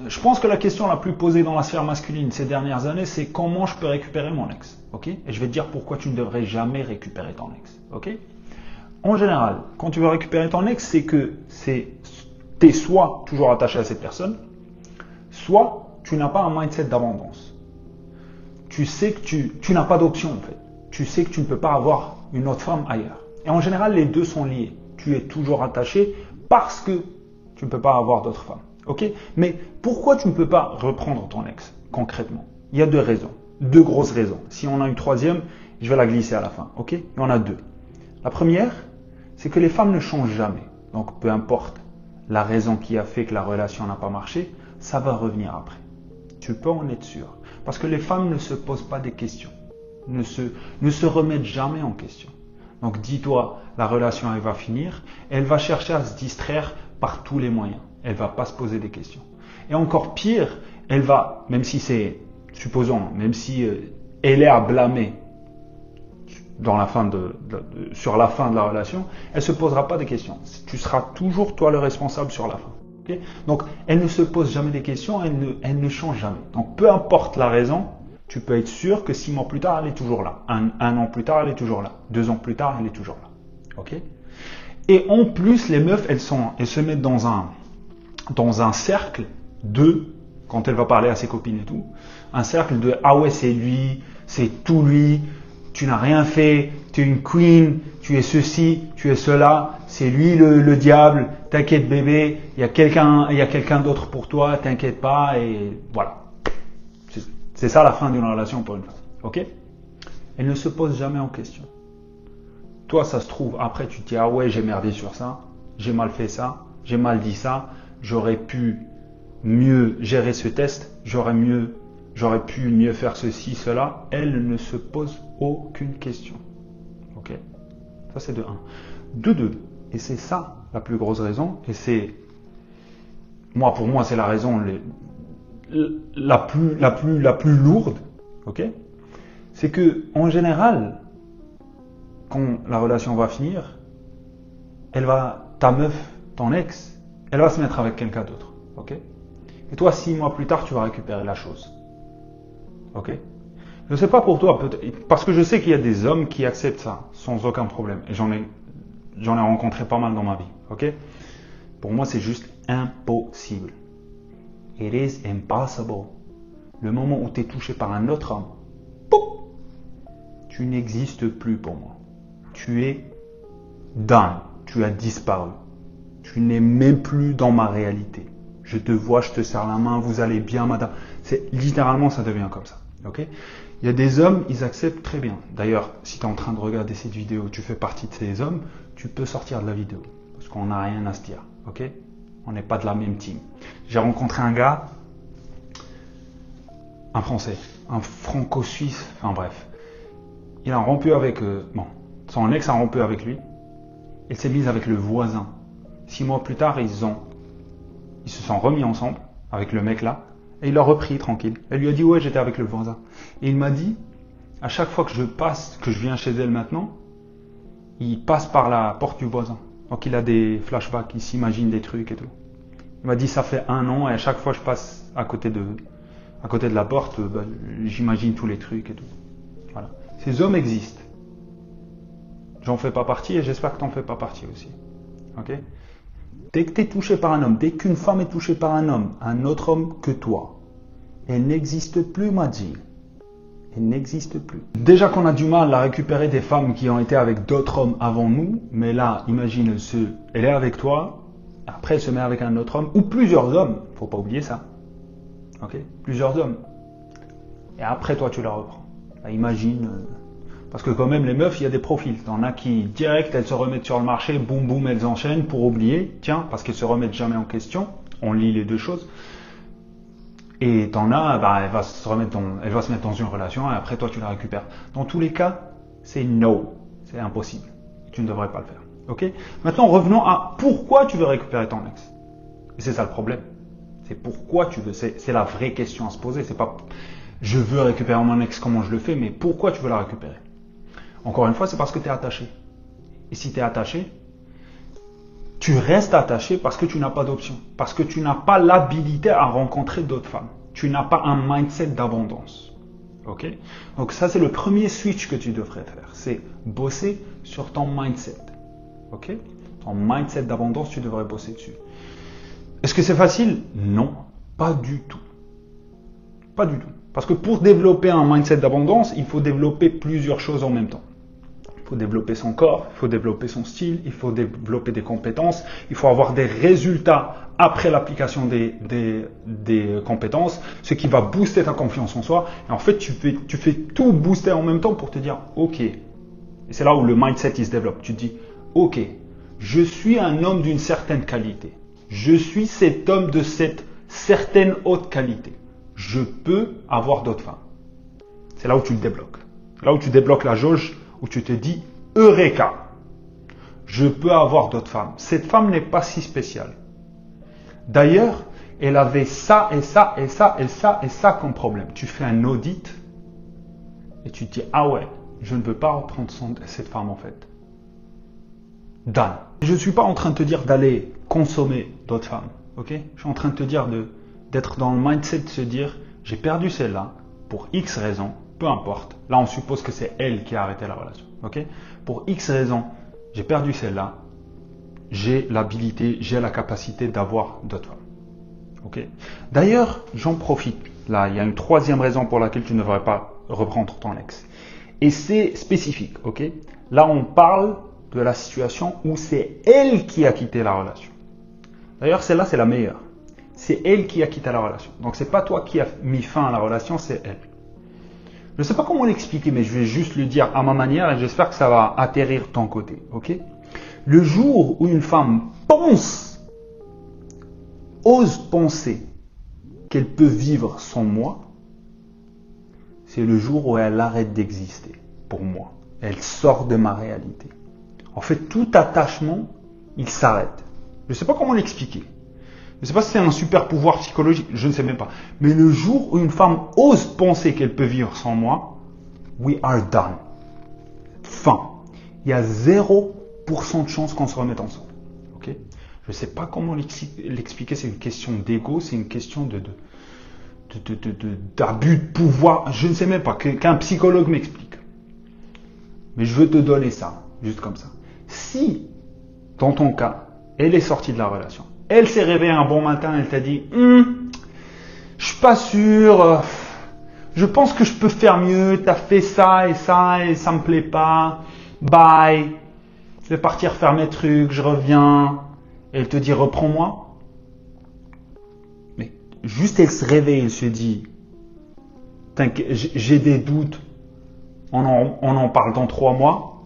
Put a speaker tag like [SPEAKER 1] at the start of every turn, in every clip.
[SPEAKER 1] je pense que la question la plus posée dans la sphère masculine ces dernières années, c'est comment je peux récupérer mon ex. Ok? Et je vais te dire pourquoi tu ne devrais jamais récupérer ton ex. Ok? En général, quand tu veux récupérer ton ex, c'est que tu es soit toujours attaché à cette personne, soit tu n'as pas un mindset d'abondance. Tu sais que tu n'as pas d'option en fait. Tu sais que tu ne peux pas avoir une autre femme ailleurs. Et en général, les deux sont liés. Tu es toujours attaché parce que tu ne peux pas avoir d'autres femmes. Ok? Mais pourquoi tu ne peux pas reprendre ton ex concrètement? Il y a deux raisons. Deux grosses raisons. Si on a une troisième, je vais la glisser à la fin. Ok? Il y en a deux. La première, c'est que les femmes ne changent jamais. Donc peu importe la raison qui a fait que la relation n'a pas marché, ça va revenir après. Tu peux en être sûr. Parce que les femmes ne se posent pas des questions. Ne se remettent jamais en question. Donc dis-toi, la relation elle va finir, elle va chercher à se distraire par tous les moyens. Elle ne va pas se poser des questions. Et encore pire, elle va, même si c'est, supposons, même si elle est à blâmer sur la fin de la relation, elle ne se posera pas des questions. Tu seras toujours toi le responsable sur la fin. Okay? Donc elle ne se pose jamais des questions, elle ne change jamais. Donc peu importe la raison, tu peux être sûr que 6 mois plus tard, elle est toujours là. Un an plus tard, elle est toujours là. 2 ans plus tard, elle est toujours là. Okay? Et en plus, les meufs, elles se mettent dans un cercle de, quand elle va parler à ses copines et tout, un cercle de « Ah ouais, c'est lui, c'est tout lui, tu n'as rien fait, tu es une queen, tu es ceci, tu es cela, c'est lui le diable, t'inquiète bébé, il y a quelqu'un d'autre pour toi, t'inquiète pas, et voilà. » C'est ça la fin d'une relation pour une femme. Ok? Elle ne se pose jamais en question. Toi, ça se trouve, après tu te dis « Ah ouais, j'ai merdé sur ça, j'ai mal fait ça, j'ai mal dit ça, j'aurais pu mieux gérer ce test, j'aurais pu mieux faire ceci, cela. » Elle ne se pose aucune question. Ok? Ça c'est de 1. De 2, et c'est ça la plus grosse raison, et c'est, pour moi c'est la raison la plus lourde, ok? C'est que en général, quand la relation va finir, ta meuf, ton ex, elle va se mettre avec quelqu'un d'autre, ok? Et toi, 6 mois plus tard, tu vas récupérer la chose, ok? Je ne sais pas pour toi, parce que je sais qu'il y a des hommes qui acceptent ça sans aucun problème, et j'en ai rencontré pas mal dans ma vie, ok? Pour moi, c'est juste impossible. It is impossible. Le moment où tu es touché par un autre homme, pouf, tu n'existes plus pour moi. Tu es done. Tu as disparu. Tu n'es même plus dans ma réalité. Je te vois, je te serre la main, vous allez bien, madame. Littéralement, ça devient comme ça. Okay? Il y a des hommes, ils acceptent très bien. D'ailleurs, si tu es en train de regarder cette vidéo, tu fais partie de ces hommes, tu peux sortir de la vidéo. Parce qu'on n'a rien à se dire. Ok? On n'est pas de la même team. J'ai rencontré un gars, un Français, un franco-suisse, enfin bref. Il a rompu avec... son ex a rompu avec lui. Il s'est mis avec le voisin. 6 mois plus tard, ils se sont remis ensemble avec le mec là. Et il l'a repris tranquille. Elle lui a dit « Ouais, j'étais avec le voisin. » Et il m'a dit, à chaque fois que je viens chez elle maintenant, il passe par la porte du voisin. Donc il a des flashbacks, il s'imagine des trucs et tout. Il m'a dit ça fait 1 an et à chaque fois que je passe à côté de la porte, j'imagine tous les trucs et tout. Voilà. Ces hommes existent. J'en fais pas partie et j'espère que t'en fais pas partie aussi. Ok? Dès que tu es touché par un homme, dès qu'une femme est touchée par un autre homme que toi, elle n'existe plus, Madji. Elle n'existe plus. Déjà qu'on a du mal à récupérer des femmes qui ont été avec d'autres hommes avant nous, mais là, imagine, elle est avec toi, après elle se met avec un autre homme, ou plusieurs hommes, faut pas oublier ça. Ok? Plusieurs hommes. Et après toi, tu la reprends. Là, imagine, parce que quand même les meufs, il y a des profils. T'en as qui, direct, elles se remettent sur le marché, boum boum, elles enchaînent pour oublier, tiens, parce qu'elles se remettent jamais en question. On lit les deux choses. Et t'en as, elle va se mettre dans une relation et après toi tu la récupères. Dans tous les cas, c'est no, c'est impossible. Tu ne devrais pas le faire. Ok? Maintenant revenons à pourquoi tu veux récupérer ton ex. Et c'est ça le problème. C'est pourquoi tu veux. C'est la vraie question à se poser. C'est pas je veux récupérer mon ex, comment je le fais, mais pourquoi tu veux la récupérer? Encore une fois, c'est parce que tu es attaché. Et si tu es attaché, Tu restes attaché parce que tu n'as pas d'option, parce que tu n'as pas l'habilité à rencontrer d'autres femmes. Tu n'as pas un mindset d'abondance. Ok? Donc ça, c'est le premier switch que tu devrais faire. C'est bosser sur ton mindset. Ok? Ton mindset d'abondance, tu devrais bosser dessus. Est-ce que c'est facile? Non, pas du tout. Pas du tout. Parce que pour développer un mindset d'abondance, il faut développer plusieurs choses en même temps. Il faut développer son corps, il faut développer son style, il faut développer des compétences, il faut avoir des résultats après l'application des compétences, ce qui va booster ta confiance en soi. Et en fait, tu fais tout booster en même temps pour te dire, ok. Et c'est là où le mindset il se développe. Tu te dis, ok, je suis un homme d'une certaine qualité. Je suis cet homme de cette certaine haute qualité. Je peux avoir d'autres femmes. C'est là où tu le débloques. Là où tu débloques la jauge, où tu te dis « Eureka !» Je peux avoir d'autres femmes. Cette femme n'est pas si spéciale. D'ailleurs, elle avait ça et ça et ça et ça et ça comme problème. Tu fais un audit et tu te dis « Ah ouais, je ne veux pas reprendre cette femme en fait. » Done. Je ne suis pas en train de te dire d'aller consommer d'autres femmes. Ok? Je suis en train de te dire d'être dans le mindset de se dire « J'ai perdu celle-là pour X raisons. » Peu importe. Là, on suppose que c'est elle qui a arrêté la relation. Ok? Pour X raisons, j'ai perdu celle-là. J'ai l'habilité, j'ai la capacité d'avoir d'autres femmes. Ok? D'ailleurs, j'en profite. Là, il y a une troisième raison pour laquelle tu ne devrais pas reprendre ton ex. Et c'est spécifique. Ok? Là, on parle de la situation où c'est elle qui a quitté la relation. D'ailleurs, celle-là, c'est la meilleure. C'est elle qui a quitté la relation. Donc, c'est pas toi qui as mis fin à la relation, c'est elle. Je ne sais pas comment l'expliquer, mais je vais juste le dire à ma manière et j'espère que ça va atterrir de ton côté. Ok? Le jour où une femme ose penser qu'elle peut vivre sans moi, c'est le jour où elle arrête d'exister pour moi. Elle sort de ma réalité. En fait, tout attachement, il s'arrête. Je ne sais pas comment l'expliquer. Je ne sais pas si c'est un super pouvoir psychologique, je ne sais même pas. Mais le jour où une femme ose penser qu'elle peut vivre sans moi, we are done. Fin. Il y a 0% de chance qu'on se remette ensemble. Okay? Je ne sais pas comment l'expliquer, c'est une question d'ego, c'est une question d'abus de pouvoir. Je ne sais même pas, qu'un psychologue m'explique. Mais je veux te donner ça, juste comme ça. Si, dans ton cas, elle est sortie de la relation, elle s'est réveillée un bon matin, elle t'a dit je suis pas sûr, je pense que je peux faire mieux, t'as fait ça et ça me plaît pas, bye, je vais partir faire mes trucs, je reviens. Et elle te dit reprends-moi. Mais juste elle se réveille, elle se dit t'inquiète, j'ai des doutes, on en parle dans 3 mois.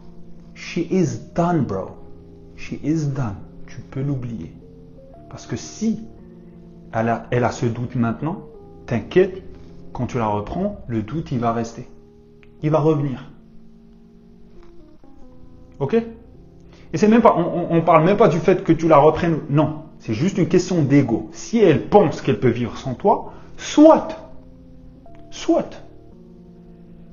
[SPEAKER 1] She is done, bro. She is done. Tu peux l'oublier. Parce que si elle a ce doute maintenant, t'inquiète, quand tu la reprends, le doute, il va rester. Il va revenir. Ok? Et c'est même pas, on parle même pas du fait que tu la reprennes. Non. C'est juste une question d'ego. Si elle pense qu'elle peut vivre sans toi, soit,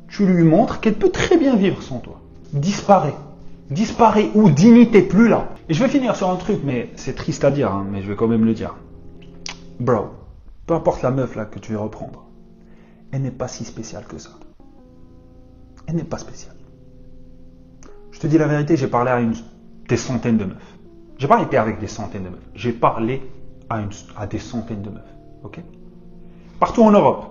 [SPEAKER 1] tu lui montres qu'elle peut très bien vivre sans toi. Disparaît ou Dini, t'es plus là. Et je vais finir sur un truc, mais c'est triste à dire, hein, mais je vais quand même le dire. Bro, peu importe la meuf là que tu veux reprendre, elle n'est pas si spéciale que ça. Elle n'est pas spéciale. Je te dis la vérité, j'ai parlé à des centaines de meufs. J'ai pas été avec des centaines de meufs. J'ai parlé à des centaines de meufs. Ok? Partout en Europe.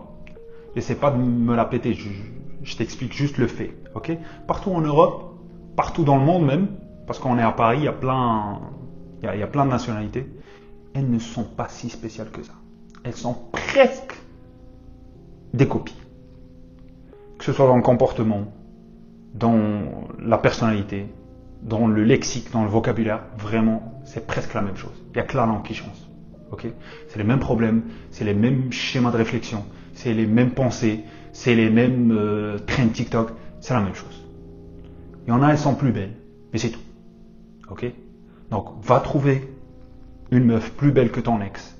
[SPEAKER 1] J'essaie pas de me la péter, je t'explique juste le fait. Ok? Partout en Europe, partout dans le monde même, parce qu'on est à Paris, il y a plein de nationalités, elles ne sont pas si spéciales que ça. Elles sont presque des copies. Que ce soit dans le comportement, dans la personnalité, dans le lexique, dans le vocabulaire, vraiment, c'est presque la même chose. Il n'y a que la langue qui change. Okay? C'est les mêmes problèmes, c'est les mêmes schémas de réflexion, c'est les mêmes pensées, c'est les mêmes trends TikTok, c'est la même chose. Il y en a, elles sont plus belles, mais c'est tout. Ok? Donc, va trouver une meuf plus belle que ton ex.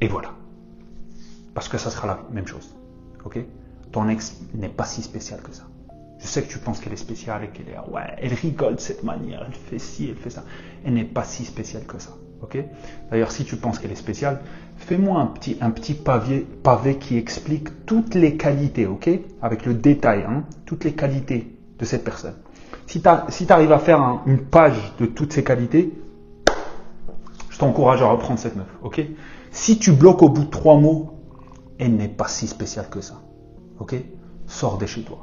[SPEAKER 1] Et voilà. Parce que ça sera la même chose. Ok? Ton ex n'est pas si spécial que ça. Je sais que tu penses qu'elle est spéciale et qu'elle est, ouais, elle rigole de cette manière, elle fait ci, elle fait ça. Elle n'est pas si spéciale que ça. Ok? D'ailleurs, si tu penses qu'elle est spéciale, fais-moi un petit pavé qui explique toutes les qualités, ok? Avec le détail, hein, toutes les qualités de cette personne. Si tu arrives à faire une page de toutes ces qualités, je t'encourage à reprendre cette meuf, ok? Si tu bloques au bout de 3 mots, elle n'est pas si spéciale que ça, ok? Sors de chez toi.